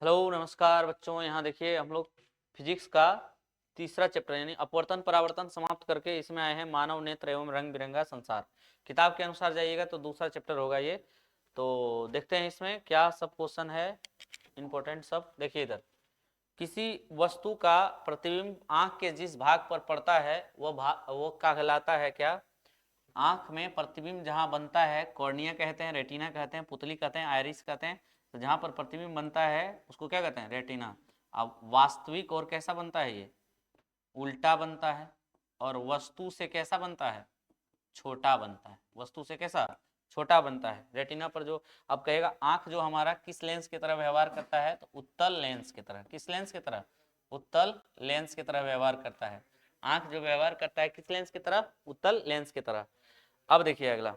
Hello नमस्कार बच्चों, यहाँ देखिए हम लोग फिजिक्स का तीसरा चैप्टर यानी अपवर्तन परावर्तन समाप्त करके इसमें आए हैं मानव नेत्र एवं रंग बिरंगा संसार। किताब के अनुसार जाइएगा तो दूसरा चैप्टर होगा ये। तो देखते हैं इसमें क्या सब क्वेश्चन है इंपॉर्टेंट सब। देखिए इधर, किसी वस्तु का प्रतिबिंब आंख के जिस भाग पर पड़ता है वो भाग वो कहलाता है क्या? आंख में प्रतिबिंब जहां बनता है कॉर्निया कहते हैं, रेटिना कहते हैं, पुतली कहते हैं, आयरिस कहते हैं। तो जहां पर प्रतिबिंब बनता है उसको क्या कहते हैं? रेटिना। अब वास्तविक और कैसा बनता है ये? उल्टा बनता है। और वस्तु से कैसा बनता है? छोटा बनता है। वस्तु से कैसा? छोटा बनता है। रेटिना पर जो अब कहेगा आंख जो हमारा किस लेंस की तरह व्यवहार करता है, तो उत्तल लेंस की तरह। किस लेंस की तरह? उत्तल लेंस की तरह व्यवहार करता है। आंख जो व्यवहार करता है किस लेंस की तरह? उत्तल लेंस की तरह। अब देखिए अगला,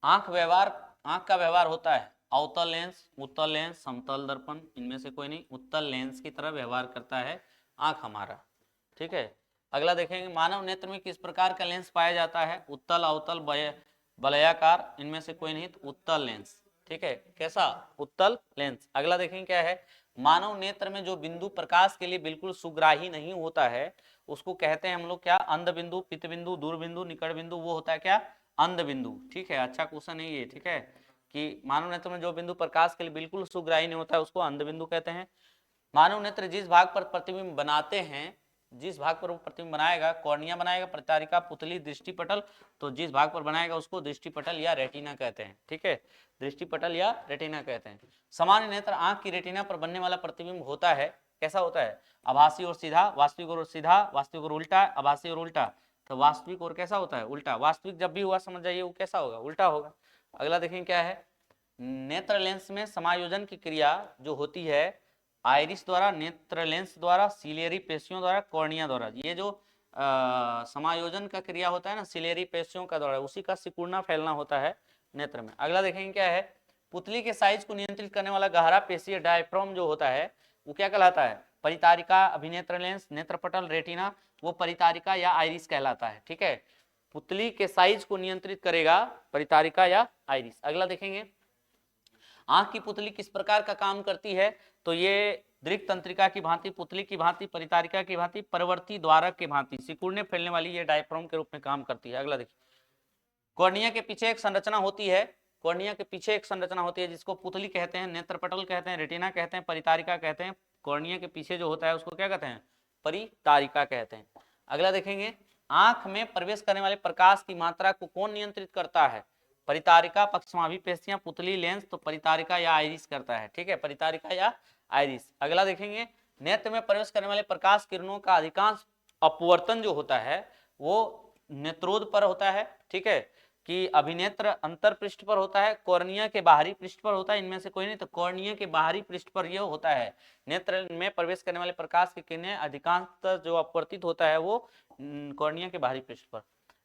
आंख का व्यवहार होता है अवतल लेंस, उत्तल लेंस, समतल दर्पण, इनमें से कोई नहीं। उत्तल लेंस की तरह व्यवहार करता है आंख हमारा। ठीक है। अगला देखेंगे, मानव नेत्र में किस प्रकार का लेंस पाया जाता है? उत्तल, अवतल, वलयाकार, इनमें से कोई नहीं तो उत्तल लेंस। ठीक है, कैसा? उत्तल लेंस। अगला देखेंगे क्या है, मानव नेत्र में जो बिंदु प्रकाश के लिए बिल्कुल सुग्राही नहीं होता है उसको कहते हैं हम लोग क्या? अंध बिंदु, पित बिंदु, दूर बिंदु, निकट बिंदु, वो होता है क्या? अंध बिंदु। ठीक है, अच्छा क्वेश्चन है ये। ठीक है, कि मानव नेत्र में जो बिंदु प्रकाश के लिए बिल्कुल सुग्राही नहीं होता है उसको अंध बिंदु कहते हैं। मानव नेत्र जिस भाग पर प्रतिबिंब बनाते हैं, जिस भाग पर वो प्रतिबिंब बनाएगा, कॉर्निया बनाएगा, प्रतारिका, पुतली, दृष्टिपटल, तो जिस भाग पर बनाएगा उसको दृष्टिपटल या रेटिना कहते हैं। ठीक है, दृष्टिपटल या रेटिना कहते हैं। सामान्य नेत्र आंख की रेटिना पर बनने वाला प्रतिबिंब होता है, कैसा होता है? आभासी और सीधा, वास्तविक और सीधा, वास्तविक और उल्टा, आभासी और उल्टा। तो वास्तविक और कैसा होता है? उल्टा। वास्तविक जब भी हुआ समझ जाइए वो कैसा होगा? उल्टा होगा। अगला देखें क्या है, नेत्र लेंस में समायोजन की क्रिया जो होती है आइरिस द्वारा, नेत्र लेंस द्वारा, सिलेरी पेशियों द्वारा, कॉर्निया द्वारा। ये जो समायोजन का क्रिया होता है ना सिलेरी पेशियों का द्वारा, उसी का सिकुड़ना फैलना होता है नेत्र में। अगला देखेंगे क्या है, पुतली के साइज को नियंत्रित करने वाला गहरा पेशीय डायफ्राम जो होता है वो क्या कहलाता है? परितारिका, अभिनेत्र लेंस, नेत्रपटल, रेटिना, वो परितारिका या आइरिस कहलाता है। ठीक है, पुतली के साइज को नियंत्रित करेगा परितारिका या आइरिस। अगला देखेंगे, आंख की पुतली किस प्रकार का काम करती है? तो ये दृक तंत्रिका की भांति, पुतली की भांति, परितारिका की भांति, परवर्ती द्वारक की भांति सिकुड़ने फैलने वाली ये डायफ्राम के रूप में काम करती है। अगला देखिए, कॉर्निया के पीछे एक संरचना होती है, कॉर्निया के पीछे एक संरचना होती है जिसको पुतली कहते हैं, नेत्रपटल कहते हैं, रेटिना कहते हैं, परितारिका कहते हैं। कॉर्निया के पीछे जो होता है उसको क्या कहते हैं? परितारिका कहते हैं। अगला देखेंगे, आंख में प्रवेश करने वाले प्रकाश की मात्रा को कौन नियंत्रित करता है? परितारिका, पक्षमाभी पेशियां, पुतली, लेंस। तो परितारिका या आइरिस करता है। ठीक है, परितारिका या आइरिस। अगला देखेंगे, नेत्र में प्रवेश करने वाले प्रकाश किरणों का अधिकांश अपवर्तन जो होता है वो नेत्रोद पर होता है। ठीक है, कि अभिनेत्र अंतर पृष्ठ पर होता है, कॉर्निया के बाहरी पृष्ठ पर होता है, इनमें से कोई नहीं तो कॉर्निया के बाहरी पृष्ठ पर यह होता है। नेत्र में प्रवेश करने वाले प्रकाश की किरणें अधिकांश जो अपवर्तित होता है वो कॉर्निया के बाहरी पृष्ठ पर।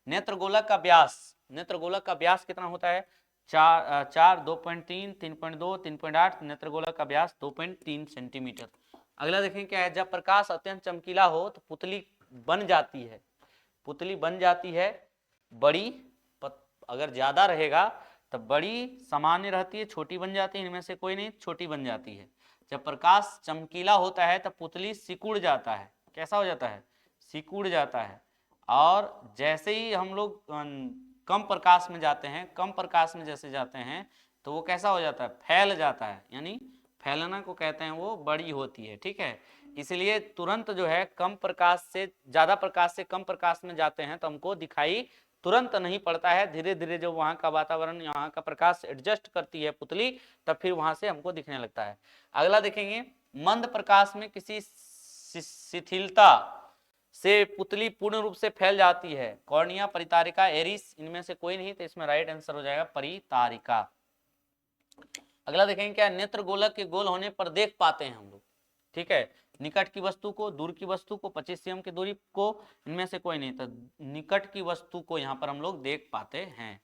नेत्र गोलक का व्यास, नेत्र गोलक का व्यास कितना होता है? 4, 2.3, 3.2, 3.8। नेत्र गोलक का व्यास 2.3 सेंटीमीटर। अगला देखें क्या है, जब प्रकाश अत्यंत चमकीला हो तो पुतली बन जाती है, पुतली बन जाती है बड़ी, अगर ज्यादा रहेगा तो बड़ी सामान्य रहती है, छोटी बन जाती है, इनमें से कोई नहीं, छोटी बन जाती है। जब प्रकाश चमकीला होता है तो पुतली सिकुड़ जाता है। कैसा हो जाता है? सिकुड़ जाता है। और जैसे ही हम लोग कम प्रकाश में जाते हैं, कम प्रकाश में जैसे जाते हैं तो वो कैसा हो जाता है? फैल जाता है, यानी फैलना को कहते हैं वो बड़ी होती है। ठीक है, इसलिए तुरंत जो है कम प्रकाश से ज्यादा प्रकाश से कम प्रकाश में जाते हैं तो हमको दिखाई तुरंत नहीं पड़ता है, धीरे धीरे जो वहां का वातावरण, यहाँ का प्रकाश एडजस्ट करती है पुतली, तब फिर वहां से हमको दिखने लगता है। अगला देखेंगे, मंद प्रकाश में किसी शिथिलता से पुतली पूर्ण रूप से फैल जाती है, कॉर्निया, परितारिका, एरिस, इनमें से कोई नहीं, तो इसमें राइट आंसर हो जाएगा परितारिका। अगला देखेंगे क्या, नेत्र गोलक के गोल होने पर देख पाते हैं हम लोग। ठीक है, निकट की वस्तु को, दूर की वस्तु को, 25 सीएम की दूरी को, इनमें से कोई नहीं, तो निकट की वस्तु को यहाँ पर हम लोग देख पाते हैं।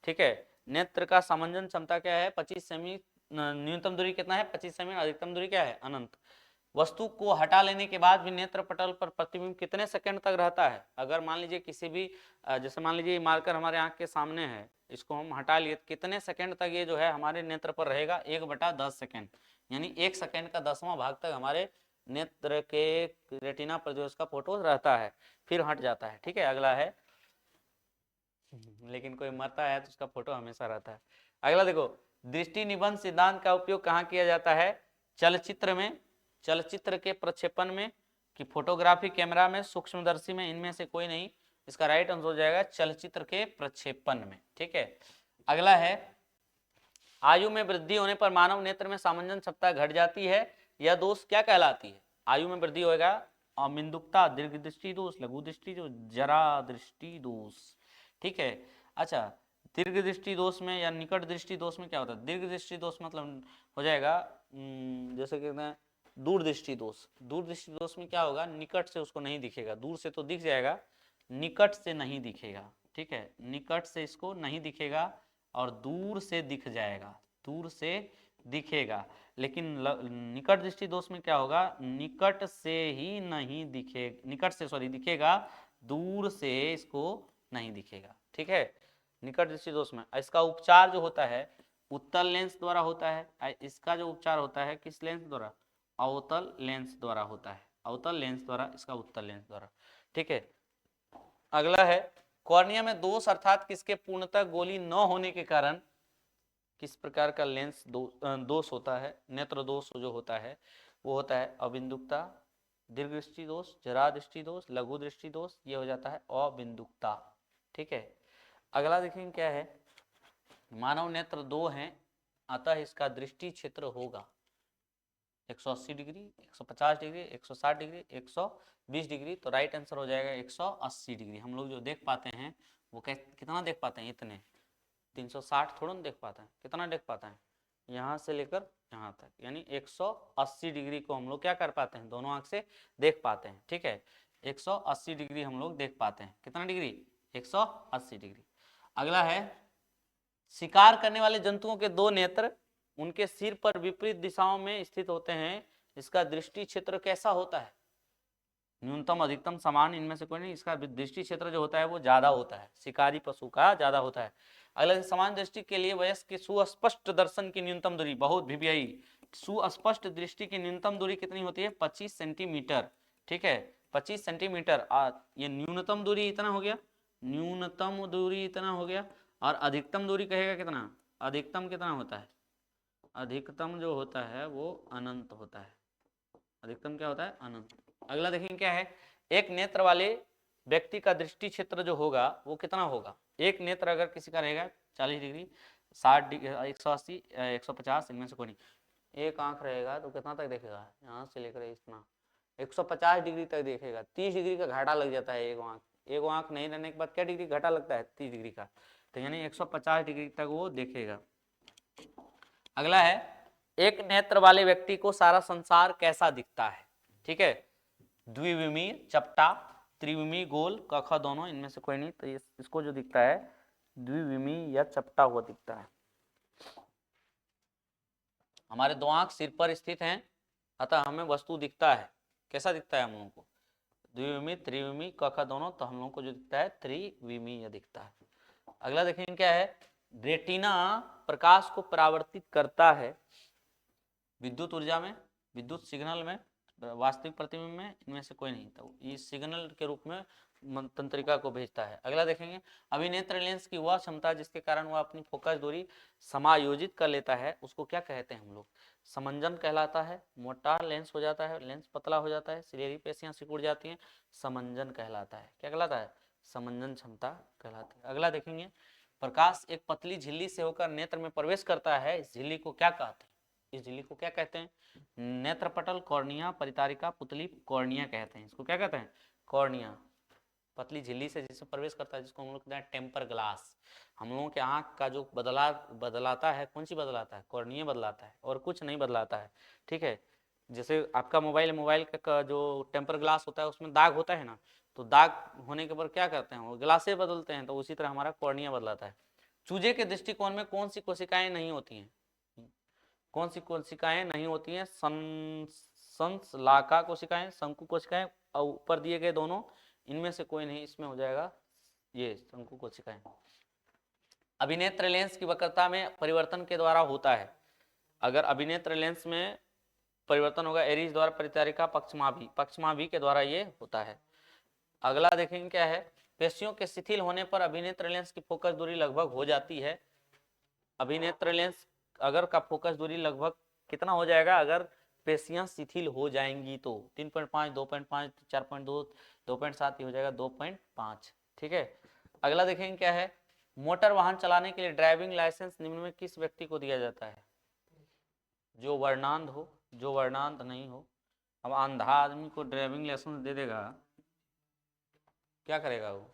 ठीक है, नेत्र का समंजन क्षमता क्या है? 25 सेमी। न्यूनतम दूरी कितना है? 25 सेमी। अधिकतम दूरी क्या है? अनंत। वस्तु को हटा लेने के बाद भी नेत्र पटल पर प्रतिबिंब कितने सेकंड तक रहता है? अगर मान लीजिए किसी भी जैसे मान लीजिए मार्कर हमारे आंख के सामने है, इसको हम हटा लिए, कितने सेकंड तक ये जो है हमारे नेत्र पर रहेगा, 1/10 सेकंड, यानी 1 सेकंड का 10वां भाग तक हमारे नेत्र के रेटिना पर जो इसका फोटो रहता है, फिर हट जाता है। ठीक है, अगला है, लेकिन कोई मरता है तो उसका फोटो हमेशा रहता है। अगला देखो, दृष्टि निबंध सिद्धांत का उपयोग कहाँ किया जाता है? चलचित्र में, चलचित्र के प्रक्षेपण में, कि फोटोग्राफी कैमरा में, सूक्ष्मदर्शी में, इनमें से कोई नहीं। इसका राइट आंसर हो जाएगा चलचित्र के प्रक्षेपण में। ठीक है, अगला है, आयु में वृद्धि होने पर मानव नेत्र में सामंजन क्षमता घट जाती है, यह दोष क्या कहलाती है? आयु में वृद्धि होगा, अमिंदुकता, दीर्घ दृष्टि दोष, लघु दृष्टि दोष, जरा दृष्टि दोष। ठीक है, अच्छा, दीर्घ दृष्टि दोष में या निकट दृष्टि दोष में क्या होता है? दीर्घ दृष्टि दोष मतलब हो जाएगा जैसे कहते हैं दूर दृष्टि दोष। दूर दृष्टि दोष में क्या होगा? निकट से उसको नहीं दिखेगा, दूर से तो दिख जाएगा, निकट से नहीं दिखेगा। ठीक है, निकट से इसको नहीं दिखेगा और दूर से दिख जाएगा, दूर से दिखेगा। लेकिन निकट दृष्टि दोष में क्या होगा? निकट से ही नहीं दिखे, निकट से सॉरी दिखेगा, दूर से इसको नहीं दिखेगा। ठीक है, निकट दृष्टि दोष में इसका उपचार जो होता है उत्तल लेंस द्वारा होता है। इसका जो उपचार होता है किस लेंस द्वारा? अवतल लेंस द्वारा होता है, अवतल लेंस द्वारा, इसका उत्तल लेंस द्वारा। ठीक है, अगला है, कॉर्निया में दोष अर्थात किसके पूर्णतः गोली न होने के कारण किस प्रकार का लेंस दोष होता है? नेत्र दोष जो होता है वो होता है अबिंदुकता, दीर्घ दृष्टि दोष, जरा दृष्टि दोष, लघु दृष्टि दोष, ये हो जाता है अबिंदुकता। ठीक है, अगला देखेंगे क्या है, मानव नेत्र 2 हैं, अतः इसका दृष्टि क्षेत्र होगा 180 डिग्री, 150 डिग्री, 160 डिग्री, 120 डिग्री। तो राइट आंसर हो जाएगा 180 डिग्री। हम लोग जो देख पाते हैं वो कितना देख पाते हैं? इतने 360 थोड़ा ना देख पाते हैं, कितना देख पाते हैं? यहाँ से लेकर यहाँ तक, यानी 180 डिग्री को हम लोग क्या कर पाते हैं? दोनों आंख से देख पाते हैं। ठीक है, 180 डिग्री हम लोग देख पाते हैं। कितना डिग्री? 180 डिग्री। अगला है, शिकार करने वाले जंतुओं के 2 नेत्र उनके सिर पर विपरीत दिशाओं में स्थित होते हैं, इसका दृष्टि क्षेत्र कैसा होता है? न्यूनतम अधिकतम समान इनमें से कोई नहीं, इसका दृष्टि क्षेत्र जो होता है वो ज्यादा होता है, शिकारी पशु का ज्यादा होता है। अगला, समान दृष्टि के लिए वयस्क की सुस्पष्ट दर्शन की न्यूनतम दूरी, बहुत भिवियाई, सुस्पष्ट दृष्टि की न्यूनतम दूरी कितनी होती है? 25 सेंटीमीटर। ठीक है, 25 सेंटीमीटर। ये न्यूनतम दूरी इतना हो गया, न्यूनतम दूरी इतना हो गया, और अधिकतम दूरी कहेगा कितना? अधिकतम कितना होता है? अधिकतम जो होता है वो अनंत होता है। अधिकतम क्या होता है? अनंत। अगला देखेंगे क्या है, एक नेत्र वाले व्यक्ति का दृष्टि क्षेत्र जो होगा वो कितना होगा? एक नेत्र अगर किसी का रहेगा 40 डिग्री, 60 डिग्री, 180, 150, इनमें से कोई नहीं, एक आंख रहेगा तो कितना तक देखेगा? यहाँ से लेकर इतना 150 डिग्री तक देखेगा। 30 डिग्री का घाटा लग जाता है एक आंख, एक आंख नहीं रहने के बाद क्या डिग्री घाटा लगता है? 30 डिग्री का। तो यानी 150 डिग्री तक वो देखेगा। अगला है, एक नेत्र वाले व्यक्ति को सारा संसार कैसा दिखता है? ठीक है, द्विविमी, चपटा, त्रिविमी, गोल, क ख दोनों, इनमें से कोई नहीं। तो इसको जो दिखता है द्विविमी या चपटा हुआ दिखता है। हमारे 2 आंख सिर पर स्थित हैं, अतः हमें वस्तु दिखता है। कैसा दिखता है हम लोगों को? द्विविमी, त्रिविमी, क ख दोनों। तो हम लोगों को जो दिखता है त्रिविमी या दिखता है। अगला देखेंगे क्या है, रेटिना प्रकाश को परावर्तित करता है विद्युत ऊर्जा में, विद्युत सिग्नल में, वास्तविक प्रतिबिंब में, इनमें से कोई नहीं। तो ये सिग्नल के रूप में तंत्रिका को भेजता है। अगला देखेंगे, अभिनेत्र लेंस की वह क्षमता जिसके कारण वह अपनी फोकस दूरी समायोजित कर लेता है उसको क्या कहते हैं हम लोग? समंजन कहलाता है। मोटा लेंस हो जाता है, लेंस पतला हो जाता है, सिलेरी पेशियां सिकुड़ जाती हैं, समंजन कहलाता है। क्या कहलाता है? समंजन क्षमता कहलाती है। अगला देखेंगे, प्रकाश एक पतली झिल्ली से होकर नेत्र में प्रवेश करता है, इस झिल्ली को क्या कहते हैं? इस झिल्ली को क्या कहते हैं? नेत्रपटल, कॉर्निया, परितारिका, पुतली, कॉर्निया कहते हैं। इसको क्या कहते हैं? कॉर्निया। पतली झिल्ली से जिसमें प्रवेश करता है जिसको हम लोग कहते हैं टेम्पर ग्लास। हम लोगों के आंख का जो बदलाता है, कौन सी बदलाता है? कॉर्निया बदलाता है, और कुछ नहीं बदलाता है। ठीक है, जैसे आपका मोबाइल का जो टेम्पर ग्लास होता है उसमें दाग होता है ना, तो दाग होने के बाद क्या करते हैं? वो ग्लासे बदलते हैं। तो उसी तरह हमारा कॉर्निया बदलाता है। चूजे के दृष्टिकोण में कौन सी कोशिकाएं नहीं होती हैं? कौन सी कोशिकाएं नहीं होती हैं? संसलाका कोशिकाएं, शंकु कोशिकाएं, और ऊपर दिए गए दोनों, इनमें से कोई नहीं। इसमें हो जाएगा ये शंकु कोशिकाएं। अभिनेत्र लेंस की वक्रता में परिवर्तन के द्वारा होता है। अगर अभिनेत्र लेंस में परिवर्तन होगा एरीज द्वारा परिचारिका पक्षमाभी के द्वारा ये होता है। अगला देखेंगे क्या है, पेशियों के शिथिल होने पर अभिनेत्र लेंस की फोकस दूरी लगभग हो जाती है। अभिनेत्र लेंस अगर का फोकस दूरी लगभग कितना हो जाएगा, अगर पेशियां शिथिल हो जाएंगी तो 3.5, 2.5, 4.2, 2.7 हो जाएगा 2.5। ठीक है। अगला देखेंगे क्या है, मोटर वाहन चलाने के लिए ड्राइविंग लाइसेंस निम्न में किस व्यक्ति को दिया जाता है? जो वर्णांध हो, जो वर्णांध नहीं हो। अब अंधा आदमी को ड्राइविंग लाइसेंस दे देगा, क्या करेगा वो?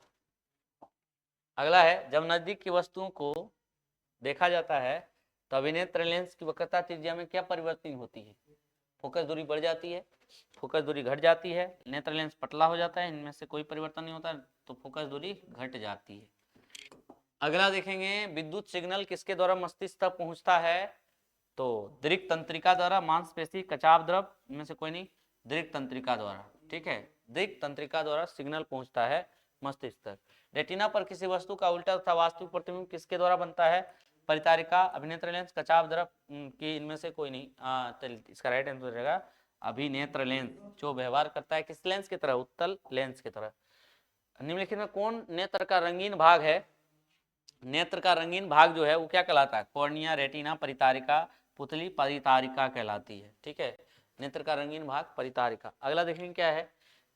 अगला है, जब नजदीक की वस्तुओं को देखा जाता है तो अभिनेत्र लेंस की वक्रता त्रिज्या में क्या परिवर्तन होती है? फोकस दूरी बढ़ जाती है, फोकस दूरी घट जाती है, नेत्र लेंस पतला हो जाता है, इनमें से कोई परिवर्तन नहीं होता तो फोकस दूरी घट जाती है। अगला देखेंगे, विद्युत सिग्नल किसके द्वारा मस्तिष्क तक पहुंचता है? तो दृक् तंत्रिका द्वारा, मांसपेशी, कचाव द्रव, इनमें से कोई नहीं, दृक् तंत्रिका द्वारा। ठीक है, दृक् तंत्रिका द्वारा सिग्नल पहुंचता है मस्तिष्क तक। रेटिना पर किसी वस्तु का उल्टा तथा वास्तविक प्रतिबिंब किसके द्वारा बनता है? परितारिका, अभिनेत्र लेंस, कचाव द्रव की इनमें से कोई नहीं। इसका राइट आंसर रहेगा अभिनेत्र लेंस, जो व्यवहार करता है किस लेंस की तरह? उत्तल लेंस की तरह। निम्नलिखित में कौन नेत्र का रंगीन भाग है? नेत्र का रंगीन भाग जो है वो क्या कहलाता है? कॉर्निया, रेटिना, परितारिका, पुतली परितारिका कहलाती है। ठीक है, नेत्र का रंगीन भाग परितारिका। अगला देखेंगे क्या है,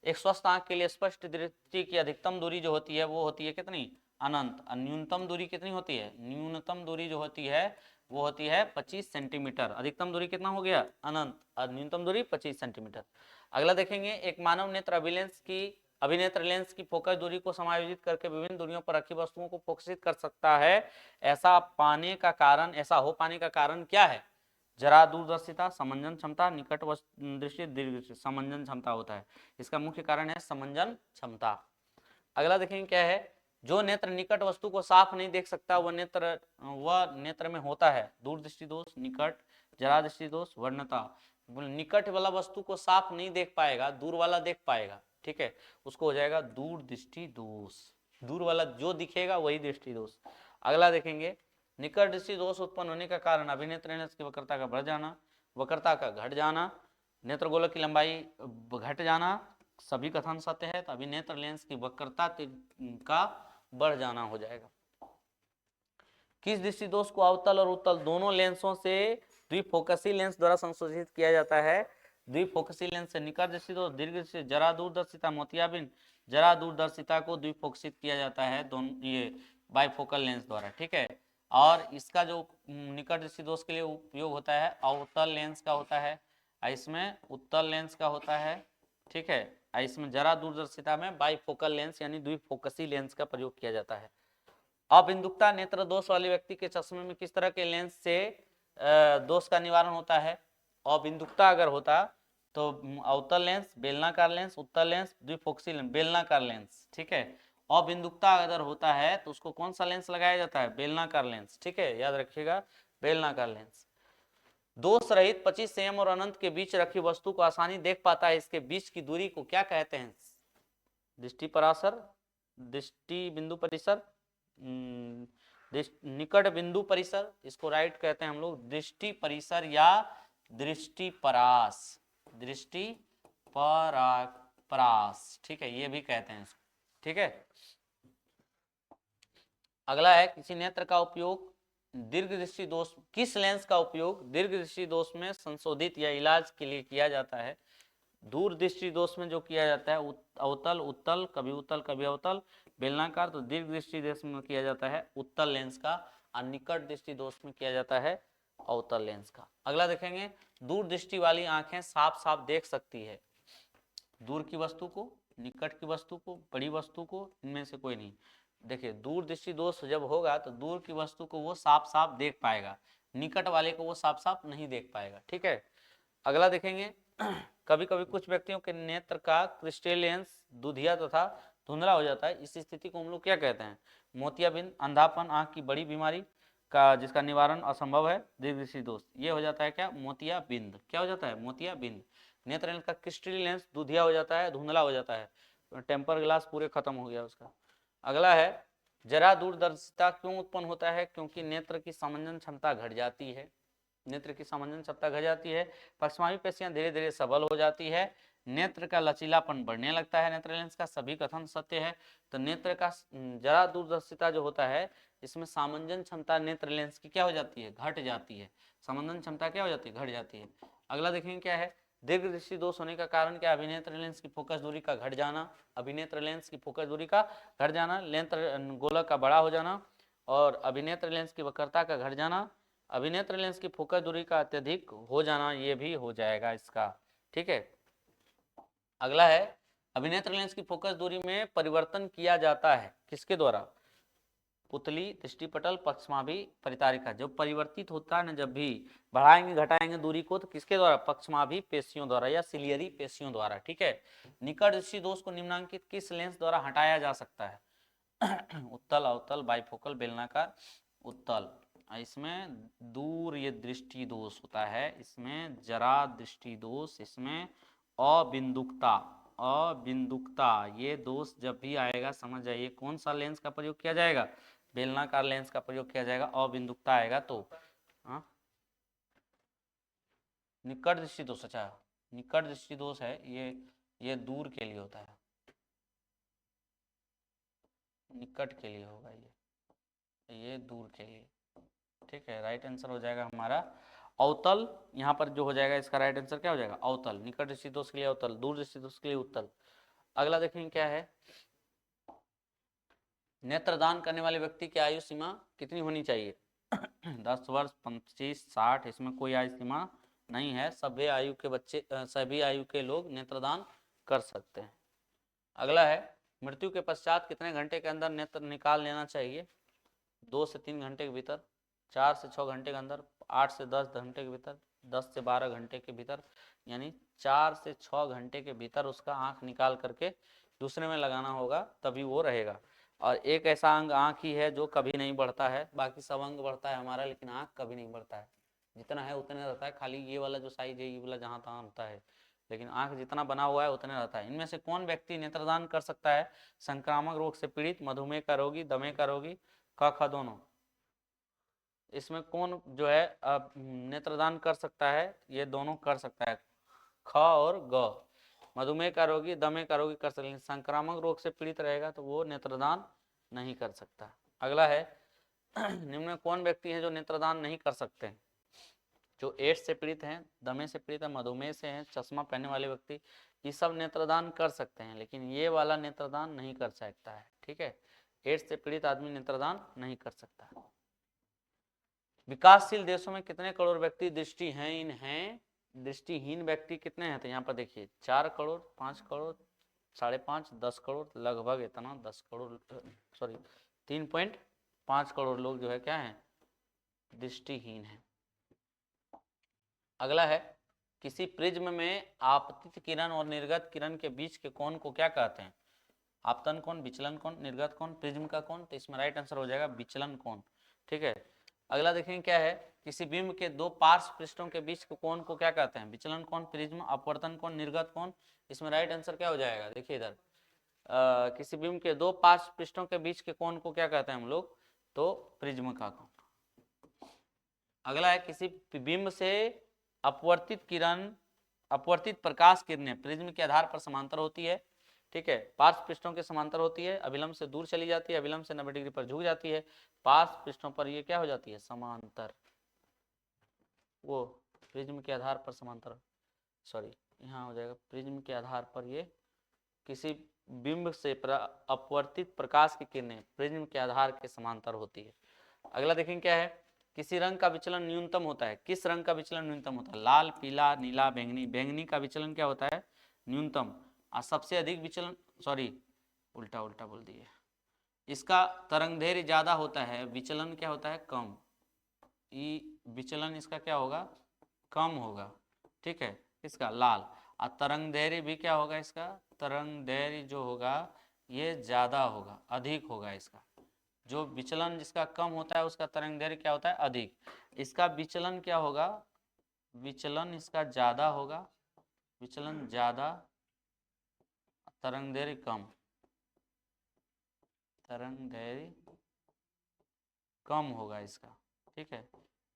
एक स्वस्थ आंख के लिए स्पष्ट दृष्टि की अधिकतम दूरी जो होती है वो होती है कितनी? अनंत। न्यूनतम दूरी कितनी होती है? न्यूनतम दूरी जो होती है वो होती है 25 सेंटीमीटर। अधिकतम दूरी कितना हो गया? अनंत। और न्यूनतम दूरी 25 सेंटीमीटर। अगला देखेंगे, एक मानव नेत्र अभिनेत्र लेंस की फोकस दूरी को समायोजित करके विभिन्न दूरियों पर रखी वस्तुओं को फोकसित कर सकता है। ऐसा हो पाने का कारण क्या है? जरा दूरदर्शिता, समंजन क्षमता, निकट दृष्टि, दीर्घ दृष्टि। समंजन क्षमता होता है इसका मुख्य कारण है, समंजन क्षमता। अगला देखेंगे क्या है, जो नेत्र निकट वस्तु को साफ नहीं देख सकता वह नेत्र में होता है दूरदृष्टि दोष, निकट, जरा दृष्टि दोष, वर्णता। निकट वाला वस्तु को साफ नहीं देख पाएगा, दूर वाला देख पाएगा। ठीक है, उसको हो जाएगा दूर दृष्टि दोष। दूर वाला जो दिखेगा वही दृष्टि दोष। अगला देखेंगे, निकट दृष्टि दोष उत्पन्न होने का कारण अभिनेत्र लेंस की वक्रता का बढ़ जाना, वक्रता का घट जाना, नेत्र गोलक की लंबाई घट जाना, सभी कथन सत्य है तो अभिनेत्र लेंस की वक्रता का बढ़ जाना हो जाएगा। किस दृष्टि दोष को अवतल और उत्तल दोनों लेंसों से द्विफोकसी लेंस द्वारा संशोधित किया जाता है? द्विफोकसी लेंस से निकट दृष्टि दोष, दीर्घ दृष्टि, जरा दूरदर्शिता, मोतियाबिंद, जरा दूरदर्शिता को द्विफोकसित किया जाता है दोनों ये बाइफोकल लेंस द्वारा। ठीक है, और इसका जो निकट दृष्टि दोष के लिए उपयोग होता है अवतल लेंस का होता है, इसमें उत्तल लेंस का होता है। ठीक है, इसमें जरा दूरदर्शिता में बाइफोकल लेंस यानी द्विफोकसी लेंस का प्रयोग किया जाता है। अबिंदुकता नेत्र दोष वाले व्यक्ति के चश्मे में किस तरह के लेंस से दोष का निवारण होता है? अबिंदुकता अगर होता तो अवतल लेंस, बेलनाकार लेंस, उत्तल लेंस, द्विफोकसी लेंस, बेलनाकार लेंस। ठीक है, अबिंदुकता अगर होता है तो उसको कौन सा लेंस लगाया जाता है? बेलनाकार लेंस। ठीक है, याद रखिएगा बेलनाकार लेंस। दोष रहित 25 सेम और अनंत के बीच रखी वस्तु को आसानी देख पाता है, इसके बीच की दूरी को क्या कहते हैं? दृष्टि परासर, दृष्टि बिंदु परिसर, निकट बिंदु परिसर, इसको राइट कहते हैं हम लोग दृष्टि परिसर या दृष्टि परास, दृष्टि परास। ठीक है, ये भी कहते हैं इसको। ठीक है, अगला है, किसी नेत्र का उपयोग दीर्घ दृष्टि दोष, किस लेंस का उपयोग दीर्घ दृष्टि दोष में संशोधित या इलाज के लिए किया जाता है? दूर दृष्टि दोष में जो किया जाता है अवतल, उत्तल, कभी उत्तल कभी अवतल, बेलनाकार, तो दीर्घ दृष्टि दोष में किया जाता है उत्तल लेंस का, और निकट दृष्टि दोष में किया जाता है अवतल लेंस का। अगला देखेंगे, दूर दृष्टि वाली आंखें साफ साफ देख सकती है दूर की वस्तु को, निकट की वस्तु को, बड़ी वस्तु को, इनमें से कोई नहीं। देखिए, दूर दृष्टि दोष जब होगा तो दूर की वस्तु को वो साफ साफ देख पाएगा, निकट वाले को वो साफ साफ नहीं देख पाएगा। ठीक है, अगला देखेंगे, कभी कभी कुछ व्यक्तियों के नेत्र का क्रिस्टेलियंस दुधिया तथा धुंधला हो जाता है, इस स्थिति को हम लोग क्या कहते हैं? मोतियाबिंद, अंधापन, आंख की बड़ी बीमारी का जिसका निवारण असंभव है, दीर्घदृष्टि दोष, ये हो जाता है क्या? मोतियाबिंद। क्या हो जाता है? मोतियाबिंद। नेत्र लेंस का क्रिस्टेलियंस दुधिया हो जाता है, धुंधला हो जाता है, टेम्पर ग्लास पूरे खत्म हो गया उसका। अगला है, जरा दूरदर्शिता क्यों उत्पन्न होता है? क्योंकि नेत्र की समंजन क्षमता घट जाती है, नेत्र की समंजन क्षमता घट जाती है, पक्षमावी पेशियां धीरे धीरे सबल हो जाती है, नेत्र का लचीलापन बढ़ने लगता है, नेत्र लेंस का सभी कथन सत्य है। तो नेत्र का जरा दूरदर्शिता जो होता है, इसमें सामंजन क्षमता नेत्र लेंस की क्या हो जाती है? घट जाती है, समंजन क्षमता क्या हो जाती है? घट जाती है। अगला देखेंगे क्या है, दीर्घ दृष्टि दोष होने का कारण क्या? अभिनेत्र लेंस की फोकस दूरी का घट जाना, अभिनेत्र लेंस की फोकस दूरी का घट जाना, नेत्र गोलक का बड़ा हो जाना, और अभिनेत्र लेंस की वक्रता का घट जाना, अभिनेत्र लेंस की फोकस दूरी का अत्यधिक हो जाना, ये भी हो जाएगा इसका। ठीक है, अगला है, अभिनेत्र लेंस की फोकस दूरी में परिवर्तन किया जाता है किसके द्वारा? पुतली, दृष्टिपटल, पक्षमाभी परितारिका। जब परिवर्तित होता है ना, जब भी बढ़ाएंगे घटाएंगे दूरी को, तो किसके द्वारा? पक्षमाभी पेशियों द्वारा या सिलियरी पेशियों द्वारा। ठीक है, निकट दृष्टि दोष को निम्नांकित किस लेंस द्वारा हटाया जा सकता है? उत्तल, अवतल, बाइफोकल, बेलनाकार, उत्तल। इसमें दूर ये दृष्टि दोष होता है, इसमें जरा दृष्टि दोष, इसमें अबिंदुकता, अबिंदुकता, ये दोष जब भी आएगा समझ जाइए कौन सा लेंस का प्रयोग किया जाएगा? बेलनाकार लेंस का प्रयोग किया जाएगा। अबिंदुकता आएगा तो निकट दृष्टि दोष, अच्छा निकट दृष्टि दोष है ये दूर के लिए होता है, निकट के लिए होगा ये दूर के लिए। ठीक है, राइट आंसर हो जाएगा हमारा अवतल। यहाँ पर जो हो जाएगा इसका राइट आंसर क्या हो जाएगा? अवतल। निकट दृष्टि दोष के लिए अवतल, दूर दृष्टि दोष के लिए उत्तल। अगला देखेंगे क्या है, नेत्रदान करने वाले व्यक्ति की आयु सीमा कितनी होनी चाहिए? 10 वर्ष, 25, 60, इसमें कोई आयु सीमा नहीं है, सभी आयु के बच्चे, सभी आयु के लोग नेत्रदान कर सकते हैं। अगला है, मृत्यु के पश्चात कितने घंटे के अंदर नेत्र निकाल लेना चाहिए? 2 से 3 घंटे के भीतर, 4 से 6 घंटे के अंदर, 8 से 10 घंटे के भीतर, 10 से 12 घंटे के भीतर, यानी 4 से 6 घंटे के भीतर उसका आँख निकाल करके दूसरे में लगाना होगा, तभी वो रहेगा। और एक ऐसा अंग आँख ही है जो कभी नहीं बढ़ता है, बाकी सब अंग बढ़ता है हमारा, लेकिन आँख कभी नहीं बढ़ता है, जितना है उतने रहता है, खाली ये वाला जो साइज है ये वाला जहाँ तहाँ होता है, लेकिन आँख जितना बना हुआ है उतने रहता है। इनमें से कौन व्यक्ति नेत्रदान कर सकता है? संक्रामक रोग से पीड़ित, मधुमेह का रोगी, दमे का रोगी, क ख दोनों। इसमें कौन जो है नेत्रदान कर सकता है? ये दोनों कर सकता है, ख और ग। मधुमेह का रोगी, दमे का रोगी कर सकते, संक्रामक रोग से पीड़ित रहेगा तो वो नेत्रदान नहीं कर सकता। अगला है, निम्न में कौन व्यक्ति है जो नेत्रदान नहीं कर सकते? जो एड्स से पीड़ित हैं, दमे से पीड़ित है, मधुमेह से हैं, चश्मा पहनने वाले व्यक्ति, ये सब नेत्रदान कर सकते हैं, लेकिन ये वाला नेत्रदान नहीं कर सकता है। ठीक है, एड्स से पीड़ित आदमी नेत्रदान नहीं कर सकता। विकासशील देशों में कितने करोड़ व्यक्ति दृष्टिहीन हैं? दृष्टिहीन व्यक्ति कितने हैं? तो यहाँ पर देखिए 4 करोड़, 5 करोड़, 5.5, 10 करोड़, लगभग इतना 10 करोड़, सॉरी 3.5 करोड़ लोग जो है क्या है? दृष्टिहीन है। अगला है, किसी प्रिज्म में आपतित किरण और निर्गत किरण के बीच के कोण को क्या कहते हैं? आपतन कोण, विचलन कोण, निर्गत कोण, प्रिज्म का कोण। तो इसमें राइट आंसर हो जाएगा विचलन कोण। ठीक है, अगला देखेंगे क्या है, किसी बिंब के दो पार्श्व पृष्ठों के बीच के कोण को क्या कहते हैं? विचलन कोण, प्रिज्म, अपवर्तन कोण, निर्गत कोण। इसमें राइट आंसर क्या हो जाएगा? देखिए इधर किसी बिंब के दो पार्श्व पृष्ठों के बीच के कोण को क्या कहते हैं हम लोग? तो प्रिज्म का कोण। अगला है, किसी बिंब से अपवर्तित किरण, अपवर्तित प्रकाश किरणें प्रिज्म के आधार पर समांतर होती है। ठीक है, पार्श्व पृष्ठों के समांतर होती है, अभिलंब से दूर चली जाती है, अभिलंब से 90 डिग्री पर झुक जाती है, पार्श्व पृष्ठों पर ये क्या हो जाती है? समांतर। वो प्रिज्म के आधार पर समांतर, सॉरी यहाँ हो जाएगा, प्रिज्म के आधार पर ये किसी बिंब से अपवर्तित प्रकाश की किरणें प्रिज्म के आधार के समांतर होती है। अगला देखेंगे क्या है, किसी रंग का विचलन न्यूनतम होता है। किस रंग का विचलन न्यूनतम होता है? लाल, पीला, नीला, बैंगनी। बैंगनी का विचलन क्या होता है? न्यूनतम। और सबसे अधिक विचलन, सॉरी उल्टा उल्टा बोल दिए, इसका तरंगदैर्घ्य ज्यादा होता है, विचलन क्या होता है? कम। विचलन इसका क्या होगा? कम होगा। ठीक है, इसका लाल। और तरंगदैर्घ्य भी क्या होगा? इसका तरंगदैर्घ्य जो होगा ये ज्यादा होगा, अधिक होगा। इसका जो विचलन जिसका कम होता है उसका तरंगदैर्घ्य क्या होता है? अधिक। इसका विचलन क्या होगा? विचलन इसका ज्यादा होगा, विचलन ज्यादा, तरंगदैर्घ्य कम, तरंगदैर्घ्य कम होगा इसका, ठीक है,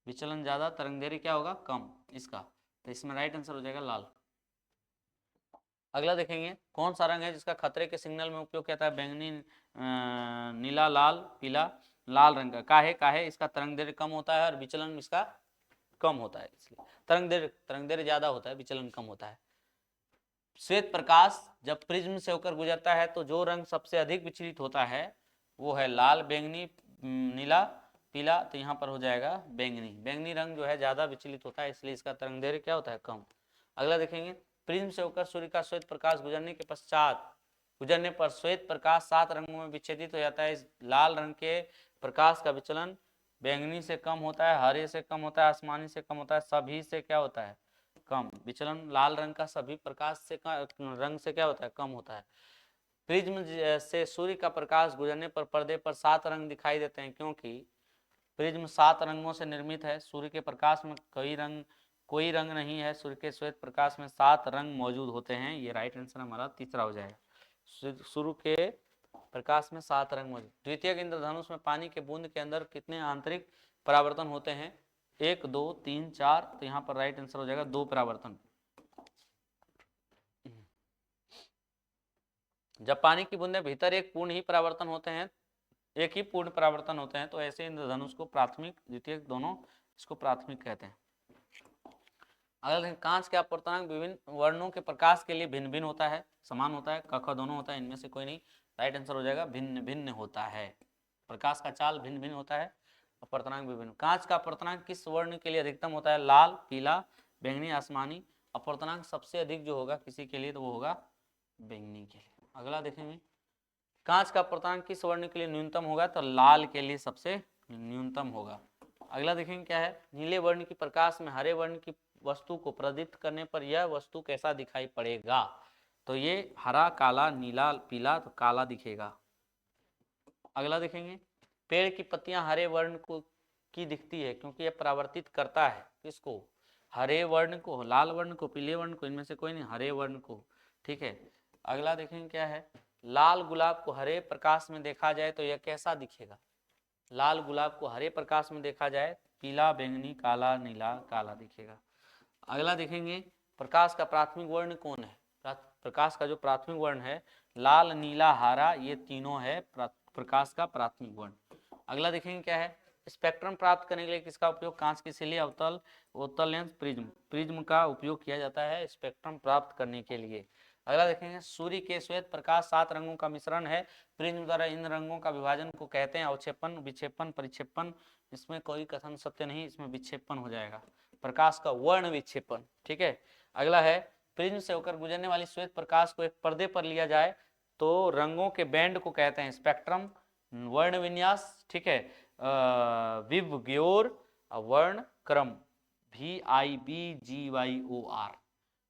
विचलन ज्यादा तरंग दैर्ध्य क्या होगा, कम इसका, तो इसमें राइट आंसर हो जाएगा लाल। अगला देखेंगे कौन सा रंग है जिसका खतरे के सिग्नल में उपयोग किया जाता है, बैंगनी, नीला, लाल, पीला, लाल रंग का, काहे इसका तरंग दैर्ध्य कम होता है और विचलन इसका कम होता है, इसलिए तरंग दैर्ध्य ज्यादा होता है, विचलन कम होता है। श्वेत प्रकाश जब प्रिज्म से होकर गुजरता है तो जो रंग सबसे अधिक विचलित होता है वो है लाल, बैंगनी, नीला, पीला, तो यहाँ पर हो जाएगा बैंगनी। बैंगनी रंग जो है ज्यादा विचलित होता है, इसलिए इसका तरंग दैर्ध्य क्या होता है, कम। अगला देखेंगे प्रिज्म से होकर सूर्य का श्वेत प्रकाश गुजरने पर श्वेत प्रकाश 7 रंगों में विच्छेदित हो जाता है। इस लाल रंग के प्रकाश का विचलन बैंगनी से कम होता है, हरे से कम होता है, आसमानी से कम होता है, सभी से क्या होता है, कम। विचलन लाल रंग का सभी प्रकाश से रंग से क्या होता है, कम होता है। प्रिज्म से सूर्य का प्रकाश गुजरने पर पर्दे पर 7 रंग दिखाई देते हैं, क्योंकि प्रिज्म 7 रंगों से निर्मित है। सूर्य के प्रकाश में कोई रंग नहीं है, सूर्य के श्वेत प्रकाश में 7 रंग मौजूद होते हैं। ये राइट आंसर हमारा तीसरा हो जाएगा। सूर्य के प्रकाश में 7 रंग मौजूद। द्वितीयक इंद्रधनुष में पानी के बूंद के अंदर कितने आंतरिक परावर्तन होते हैं, 1, 2, 3, 4, तो यहाँ पर राइट आंसर हो जाएगा 2 परावर्तन। जब पानी की बूंदे भीतर एक पूर्ण ही परावर्तन होते हैं, एक ही पूर्ण परावर्तन होते हैं, तो ऐसे इंद्रधनुष को प्राथमिक द्वितीयक दोनों इसको प्राथमिक कहते हैं। अगर कांच के अपवर्तनांक विभिन्न वर्णों के प्रकाश के लिए भिन्न भिन्न होता है, समान होता है, क ख दोनों होता है, इनमें से कोई नहीं, राइट आंसर हो जाएगा भिन्न भिन्न होता है। प्रकाश का चाल भिन्न भिन्न होता है, अपवर्तनांक विभिन्न। कांच का अपवर्तनांक किस वर्ण के लिए अधिकतम होता है, लाल, पीला, बैंगनी, आसमानी। अपवर्तनांक सबसे अधिक जो होगा किसी के लिए तो वो होगा बैंगनी के लिए। अगला देखेंगे कांच का अपवर्तनांक किस वर्ण के लिए न्यूनतम होगा, तो लाल के लिए सबसे न्यूनतम होगा। अगला देखेंगे क्या है, नीले वर्ण की प्रकाश में हरे वर्ण की वस्तु को प्रदीप्त करने पर यह वस्तु कैसा दिखाई पड़ेगा, तो ये हरा, काला, नीला, पीला, तो काला दिखेगा। अगला देखेंगे पेड़ की पत्तियां हरे वर्ण को की दिखती है क्योंकि यह परावर्तित करता है किसको, हरे वर्ण को, लाल वर्ण को, पीले वर्ण को, इनमें से कोई नहीं, हरे वर्ण को, ठीक है। अगला देखेंगे क्या है, लाल गुलाब को हरे प्रकाश में देखा जाए तो यह कैसा दिखेगा, लाल गुलाब को हरे प्रकाश में देखा जाए पीला, बैंगनी, काला, नीला, काला दिखेगा। अगला देखेंगे प्रकाश का प्राथमिक वर्ण कौन है, प्रकाश का जो प्राथमिक वर्ण है लाल, नीला, हरा, ये तीनों है प्रकाश का प्राथमिक वर्ण। अगला देखेंगे क्या है, स्पेक्ट्रम प्राप्त करने के लिए किसका उपयोग, कांच की सिल्ली, अवतल लेंस, प्रिज्म का उपयोग किया जाता है स्पेक्ट्रम प्राप्त करने के लिए। अगला देखेंगे सूर्य के श्वेत प्रकाश 7 रंगों का मिश्रण है, प्रिज्म द्वारा इन रंगों का विभाजन को कहते हैं अवक्षेपण, विक्षेपण, परिक्षेपण। इसमें कोई कथन सत्य नहीं, इसमें विक्षेपण हो जाएगा, प्रकाश का वर्ण विक्षेपण, ठीक है। अगला है प्रिज्म से होकर गुजरने वाली श्वेत प्रकाश को एक पर्दे पर लिया जाए तो रंगों के बैंड को कहते हैं स्पेक्ट्रम, वर्ण विन्यास, ठीक है, विबग्योर, वर्ण क्रम, VIBGYOR,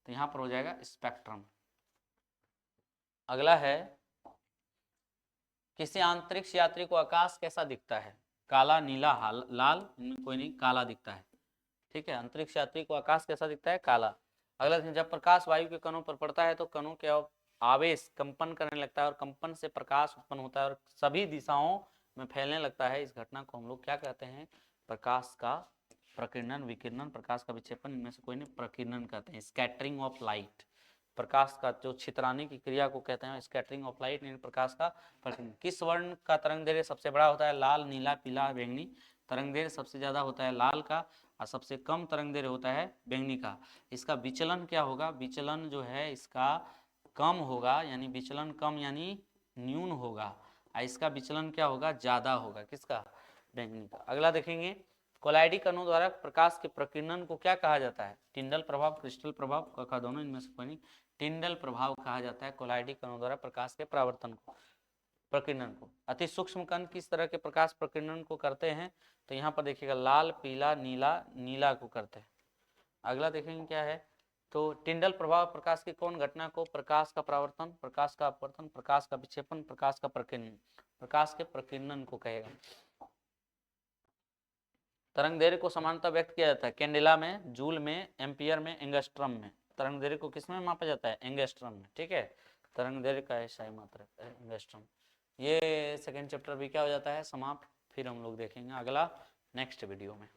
तो यहां पर हो जाएगा स्पेक्ट्रम। अगला है किसी अंतरिक्ष यात्री को आकाश कैसा दिखता है, काला, नीला, लाल, इनमें कोई नहीं, काला दिखता है, ठीक है। अंतरिक्ष यात्री को आकाश कैसा दिखता है, काला। अगला जब प्रकाश वायु के कणों पर पड़ता है तो कणों के आवेश कंपन करने लगता है और कंपन से प्रकाश उत्पन्न होता है और सभी दिशाओं में फैलने लगता है। इस घटना को हम लोग क्या कहते हैं, प्रकाश का प्रकीर्णन, विकिरणन, प्रकाश का विक्षेपण, इनमें से कोई नहीं, प्रकीर्णन कहते हैं, स्कैटरिंग ऑफ लाइट। प्रकाश का जो छितराने की क्रिया को कहते हैं स्कैटरिंग ऑफ लाइट, प्रकाश का प्रकीर्णन। किस वर्ण का तरंग दैर्ध्य सबसे बड़ा होता है, लाल, नीला, पीला, बैंगनी। तरंग दैर्ध्य सबसे ज्यादा होता है लाल का और सबसे कम तरंग दैर्ध्य होता है बैंगनी का। इसका विचलन क्या होगा, विचलन जो है इसका कम होगा, यानी विचलन कम यानी न्यून होगा, और इसका विचलन क्या होगा, ज्यादा होगा, किसका, बैंगनी का। अगला देखेंगे कोलाइडी कणों द्वारा प्रकाश के प्रकीर्णन को क्या कहा जाता है, टिंडल प्रभाव, क्रिस्टल प्रभाव, कखा दोनों, इनमें से कोई नहीं, टिंडल प्रभाव कहा जाता है कोलाइडी कणों द्वारा प्रकाश के परावर्तन को, प्रकीर्णन को। अति सूक्ष्म कण किस तरह के प्रकाश प्रकीर्णन को करते हैं, तो यहाँ पर देखिएगा लाल, पीला, नीला, नीला को करते हैं। अगला देखेंगे क्या है, तो टिंडल प्रभाव प्रकाश की कौन घटना को, प्रकाश का परावर्तन, प्रकाश का अपवर्तन, प्रकाश का विक्षेपण, प्रकाश का प्रकीर्णन, प्रकाश के प्रकीर्णन को कहेगा। तरंग दैर्ध्य को समानता व्यक्त किया जाता है कैंडेला में, जूल में, एम्पियर में, एंगस्ट्रम में। तरंग दैर्ध्य को किसमें मापा जाता है, एंगस्ट्रम में, ठीक है। तरंग दैर्ध्य का ऐसा ही मात्रा एंगस्ट्रम। ये सेकंड चैप्टर भी क्या हो जाता है, समाप्त। फिर हम लोग देखेंगे अगला नेक्स्ट वीडियो में।